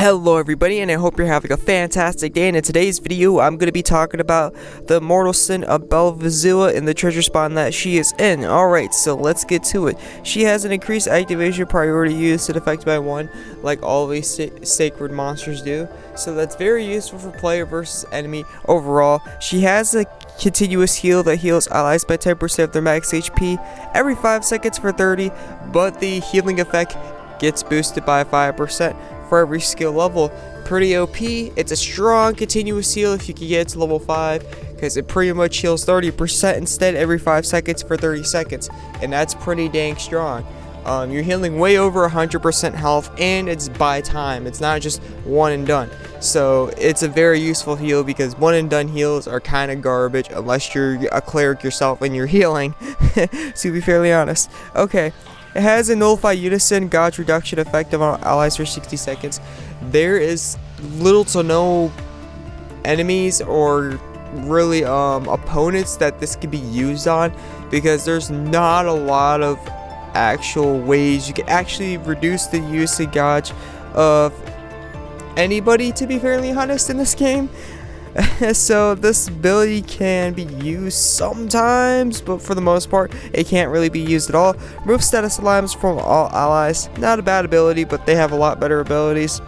Hello everybody, and I hope you're having a fantastic day. And in today's video, I'm going to be talking about the mortal sin of Belvia in the treasure spawn that she is in. Alright, so let's get to it. She has an increased activation priority use and affected by 1, like all these sacred monsters do. So that's very useful for player versus enemy overall. She has a continuous heal that heals allies by 10% of their max HP every 5 seconds for 30, but the healing effect gets boosted by 5% for every skill level. Pretty OP. It's a strong continuous heal if you can get it to level 5, because it pretty much heals 30% instead every 5 seconds for 30 seconds, and that's pretty dang strong. You're healing way over 100% health, and it's by time. It's not just one and done. So it's a very useful heal, because one and done heals are kind of garbage unless you're a cleric yourself and you're healing. To be fairly honest. Okay. It has a nullify Unison gauge reduction effect on allies for 60 seconds. There is little to no enemies or really opponents that this can be used on, because there's not a lot of actual ways you can actually reduce the usage gauge of anybody, to be fairly honest, in this game. So this ability can be used sometimes, but for the most part it can't really be used at all. Remove status alignments from all allies. Not a bad ability, but they have a lot better abilities,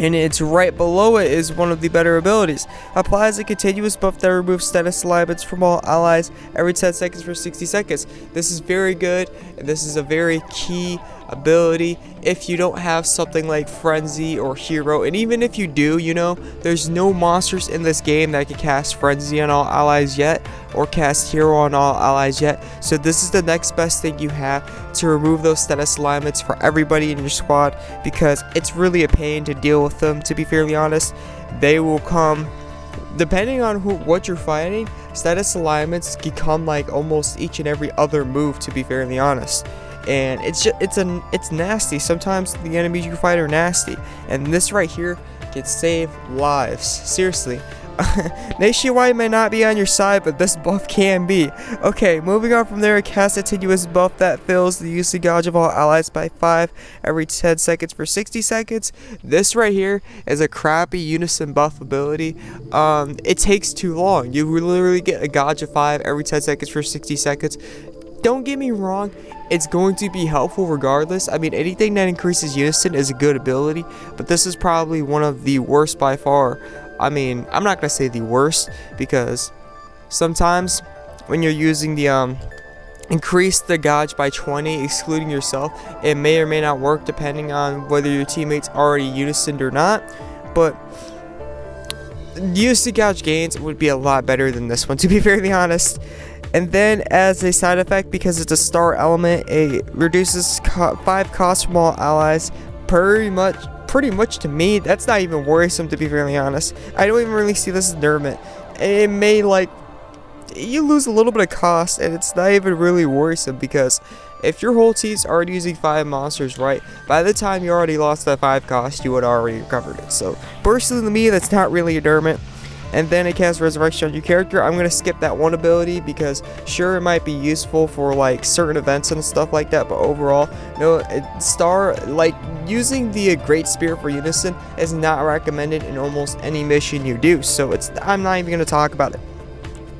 and it's right below it is one of the better abilities. Applies a continuous buff that removes status alignments from all allies every 10 seconds for 60 seconds. This is very good, and this is a very key ability if you don't have something like Frenzy or Hero. And even if you do, you know, there's no monsters in this game that can cast Frenzy on all allies yet, or cast Hero on all allies yet. So this is the next best thing you have to remove those status alignments for everybody in your squad, because it's really a pain to deal with them, to be fairly honest. They will come depending on what you're fighting. Status alignments can come like almost each and every other move, to be fairly honest. And it's nasty. Sometimes the enemies you fight are nasty, and this right here can save lives. Seriously. Nationwide may not be on your side, but this buff can be. Okay, moving on from there, it casts a continuous buff that fills the usage gauge of all allies by 5 every 10 seconds for 60 seconds. This right here is a crappy Unison buff ability. It takes too long. You literally get a gauge of 5 every 10 seconds for 60 seconds. Don't get me wrong, it's going to be helpful regardless. I mean, anything that increases Unison is a good ability, but this is probably one of the worst by far. I mean, I'm not going to say the worst, because sometimes when you're using the increase the gauge by 20, excluding yourself, it may or may not work depending on whether your teammates already Unisoned or not. But usage gauge gains would be a lot better than this one, to be fairly honest. And then as a side effect, because it's a star element, it reduces 5 costs from all allies. Pretty much to me, that's not even worrisome, to be fairly honest. I don't even really see this as nerfment. It may, like, you lose a little bit of cost, and it's not even really worrisome, because if your whole team's already using 5 monsters, right, by the time you already lost that 5 cost, you would already recovered it. So personally to me, that's not really a nerfment. And then it casts resurrection on your character. I'm going to skip that one ability, because sure, it might be useful for like certain events and stuff like that, but overall, no, using the Great Spear for Unison is not recommended in almost any mission you do. So I'm not even going to talk about it.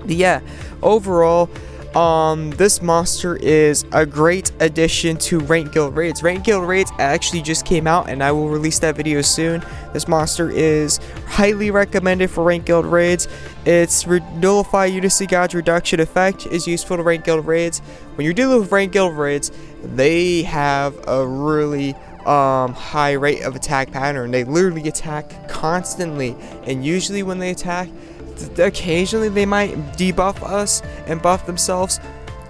But yeah, overall, this monster is a great addition to Ranked Guild Raids. Ranked Guild Raids actually just came out, and I will release that video soon. This monster is highly recommended for Ranked Guild Raids. Its nullify Unison gauge reduction effect is useful to Ranked Guild Raids. When you're dealing with Ranked Guild Raids, they have a really high rate of attack pattern. They literally attack constantly, and usually when they attack, occasionally they might debuff us and buff themselves,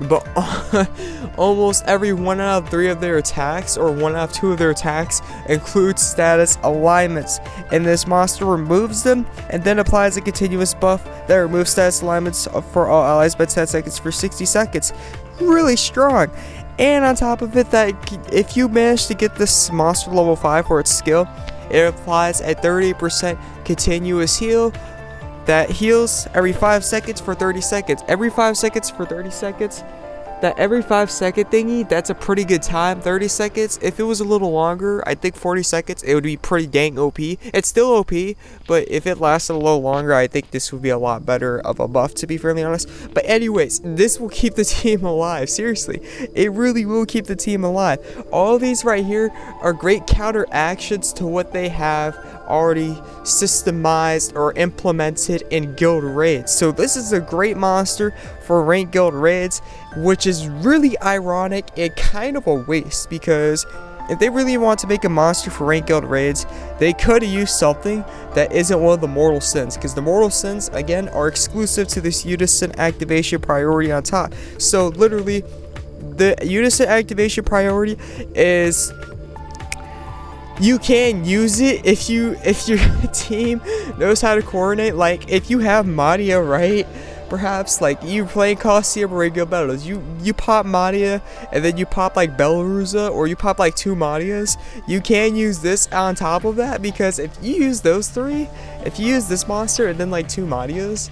but almost every 1 out of 3 of their attacks, or 1 out of 2 of their attacks, includes status alignments, and this monster removes them and then applies a continuous buff that removes status alignments for all allies by 10 seconds for 60 seconds. Really strong. And on top of it, that if you manage to get this monster level 5 for its skill, it applies a 30% continuous heal that heals every 5 seconds for 30 seconds. Every 5 seconds for 30 seconds, that every 5-second thingy, that's a pretty good time. 30 seconds. If it was a little longer, I think 40 seconds, it would be pretty dang OP. It's still OP, but if it lasted a little longer, I think this would be a lot better of a buff, to be fairly honest. But anyways, this will keep the team alive. Seriously, it really will keep the team alive. All these right here are great counter actions to what they have already systemized or implemented in guild raids. So this is a great monster for ranked guild raids, which is really ironic and kind of a waste, because if they really want to make a monster for ranked guild raids, they could have used something that isn't one of the mortal sins, because the mortal sins again are exclusive to this Unison activation priority on top. So literally the Unison activation priority is, you can use it if your team knows how to coordinate. Like if you have Madia, right? Perhaps like you playing Coliseum or regular battles, you pop Madia and then you pop like Belvia, or you pop like 2 Madias. You can use this on top of that, because if you use those 3, if you use this monster and then like 2 Madias,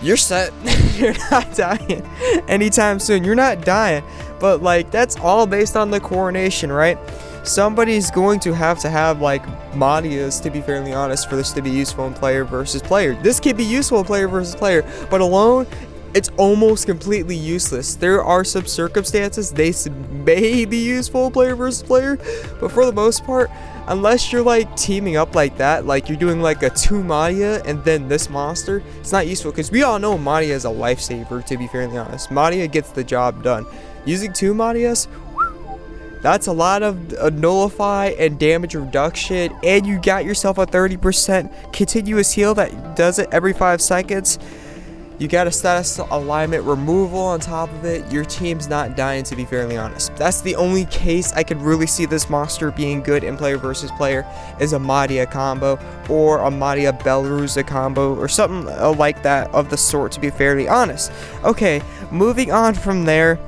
you're set. You're not dying anytime soon. You're not dying. But like that's all based on the coordination, right? Somebody's going to have like Madias, to be fairly honest, for this to be useful in player versus player. This can be useful in player versus player, but alone it's almost completely useless. There are some circumstances they may be useful in player versus player, but for the most part, unless you're like teaming up like that, like you're doing like a 2 Madia and then this monster, it's not useful, because we all know Madia is a lifesaver, to be fairly honest. Madia gets the job done. Using 2 Madias, that's a lot of nullify and damage reduction, and you got yourself a 30% continuous heal that does it every 5 seconds. You got a status alignment removal on top of it. Your team's not dying, to be fairly honest. That's the only case I could really see this monster being good in player versus player, is a Madia combo or a Madia Belvia combo or something like that of the sort, to be fairly honest. Okay, moving on from there,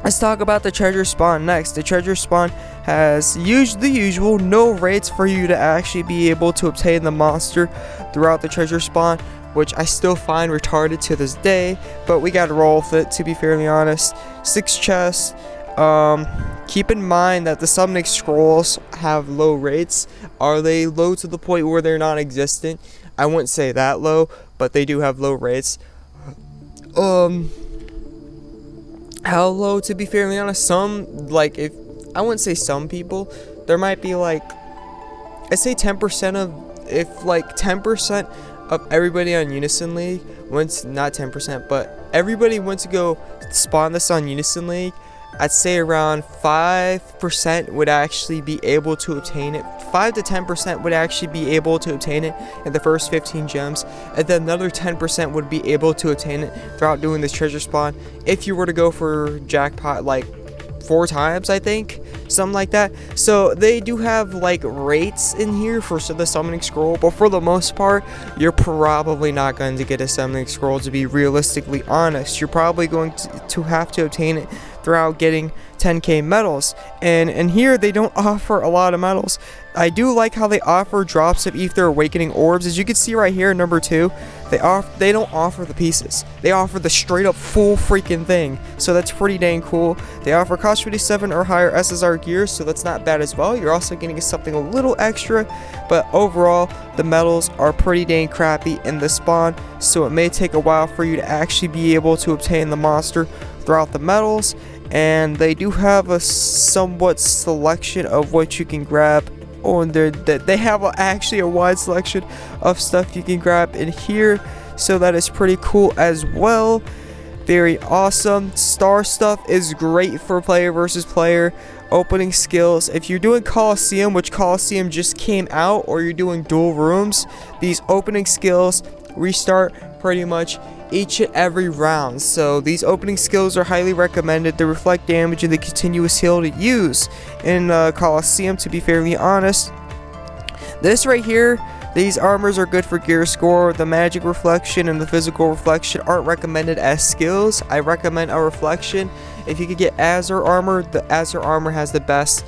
let's talk about the treasure spawn next. The treasure spawn has the usual no rates for you to actually be able to obtain the monster throughout the treasure spawn, which I still find retarded to this day, but we gotta roll with it, to be fairly honest. 6 chests. Keep in mind that the summoning scrolls have low rates. Are they low to the point where they're non-existent? I wouldn't say that low, but they do have low rates. How low, to be fairly honest? Some, like, if I wouldn't say some people, there might be like, I'd say 10% of, if like 10% of everybody on Unison League went, not 10%, but everybody went to go spawn this on Unison League, I'd say around 5% would actually be able to obtain it. 5 to 10% would actually be able to obtain it in the first 15 gems, and then another 10% would be able to obtain it throughout doing this treasure spawn. If you were to go for jackpot like 4 times, I think, something like that. So they do have like rates in here for the summoning scroll, but for the most part, you're probably not going to get a summoning scroll, to be realistically honest. You're probably going to have to obtain it throughout getting 10k medals, and here they don't offer a lot of medals. I do like how they offer drops of Ether Awakening orbs. As you can see right here, number 2, they don't offer the pieces. They offer the straight up full freaking thing, so that's pretty dang cool. They offer cost 57 or higher SSR gear, so that's not bad as well. You're also getting something a little extra, but overall the medals are pretty dang crappy in the spawn, so it may take a while for you to actually be able to obtain the monster throughout the medals. And they do have a somewhat selection of what you can grab. Oh, and they have actually a wide selection of stuff you can grab in here, so that is pretty cool as well. Very awesome. Star stuff is great for player versus player. Opening skills, if you're doing Coliseum, which Coliseum just came out, or you're doing dual rooms, these opening skills restart pretty much each and every round. So these opening skills are highly recommended. They reflect damage and the continuous heal to use in Coliseum, to be fairly honest. This right here, these armors are good for gear score. The magic reflection and the physical reflection aren't recommended as skills. I recommend a reflection. If you could get Azure armor, the Azure armor has the best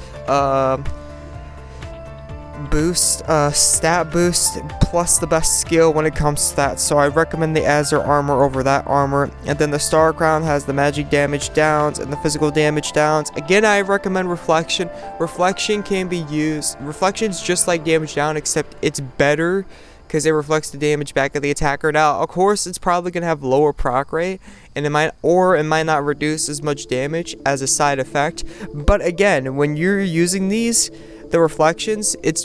boost, stat boost, plus the best skill when it comes to that. So I recommend the Azure armor over that armor. And then the Star Crown has the magic damage downs and the physical damage downs. Again, I recommend Reflection. Reflection can be used. Reflection's just like damage down, except it's better because it reflects the damage back of the attacker. Now, of course, it's probably gonna have lower proc rate, and it might not reduce as much damage as a side effect. But again, when you're using the reflections, it's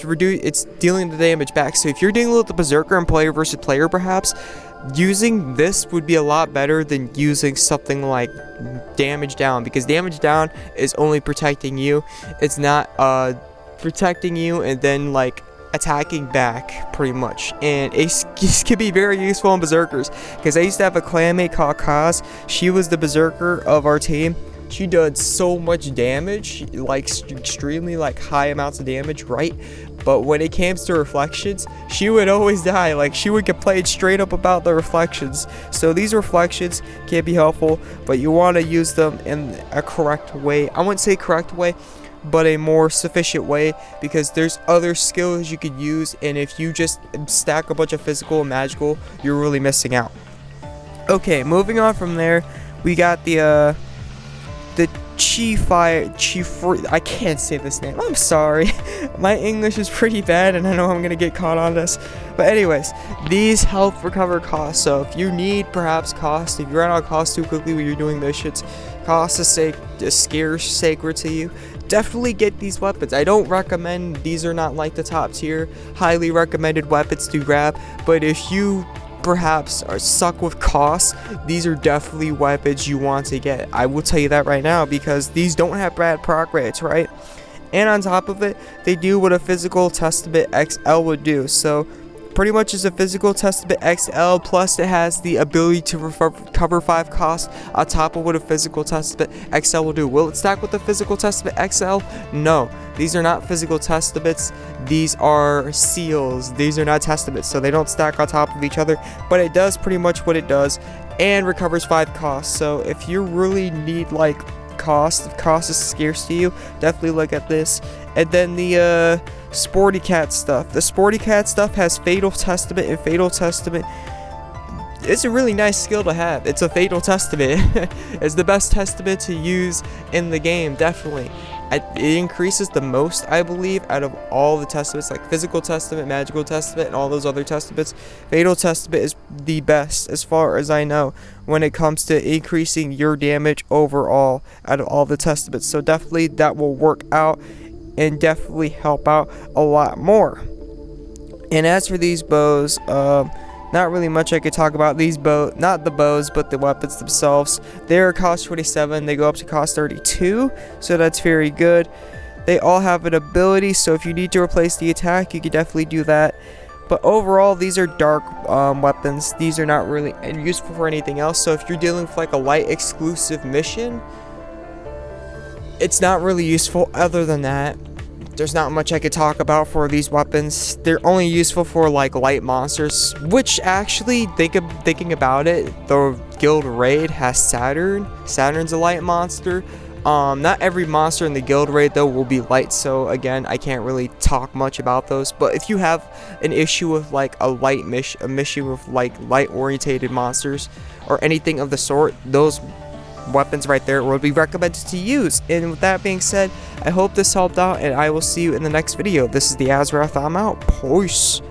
dealing the damage back. So if you're dealing with the Berserker and player versus player, perhaps using this would be a lot better than using something like damage down, because damage down is only protecting you. It's not protecting you and then like attacking back pretty much. And this can be very useful in Berserkers, because I used to have a clanmate called Kaz. She was the Berserker of our team. She did so much damage, like extremely like high amounts of damage, right? But when it came to reflections, she would always die. Like, she would complain straight up about the reflections. So these reflections can be helpful, but you want to use them in a correct way. I wouldn't say correct way, but a more sufficient way, because there's other skills you could use, and if you just stack a bunch of physical and magical, you're really missing out. Okay, moving on from there, we got the I can't say this name, I'm sorry. My English is pretty bad and I know I'm gonna get caught on this, but anyways, these help recover cost. So if you need perhaps cost, if you run out of cost too quickly when you're doing missions, cost is scarce, sacred to you, definitely get these weapons. I don't recommend, these are not like the top tier highly recommended weapons to grab, but if you perhaps are stuck with costs, these are definitely weapons you want to get. I will tell you that right now, because these don't have bad proc rates, right? And on top of it, they do what a physical testament XL would do. So pretty much is a physical testament XL, plus it has the ability to recover 5 costs on top of what a physical testament XL will do. Will it stack with the physical testament XL? No, these are not physical testaments. These are seals. These are not testaments, so they don't stack on top of each other, but it does pretty much what it does and recovers 5 costs. So if you really need like cost, if cost is scarce to you, definitely look at this. And then the Sporty Cat stuff. The Sporty Cat stuff has Fatal Testament, and Fatal Testament, it's a really nice skill to have. It's a Fatal Testament. It's the best testament to use in the game, definitely. It increases the most, I believe, out of all the testaments, like Physical Testament, Magical Testament, and all those other testaments. Fatal Testament is the best, as far as I know, when it comes to increasing your damage overall out of all the testaments. So definitely that will work out and definitely help out a lot more. And as for these bows, not really much I could talk about. These not the bows, but the weapons themselves. They're cost 27, they go up to cost 32, so that's very good. They all have an ability, so if you need to replace the attack, you can definitely do that. But overall, these are dark weapons. These are not really useful for anything else. So if you're dealing with like a light exclusive mission, it's not really useful. Other than that, there's not much I could talk about for these weapons. They're only useful for like light monsters, which actually, thinking about it, the guild raid has Saturn. Saturn's a light monster. Not every monster in the guild raid though will be light, so again, I can't really talk much about those. But if you have an issue with like a mission with like light orientated monsters or anything of the sort, those weapons right there would be recommended to use. And with that being said, I hope this helped out, and I will see you in the next video. This is the AzureWrath. I'm out. Peace.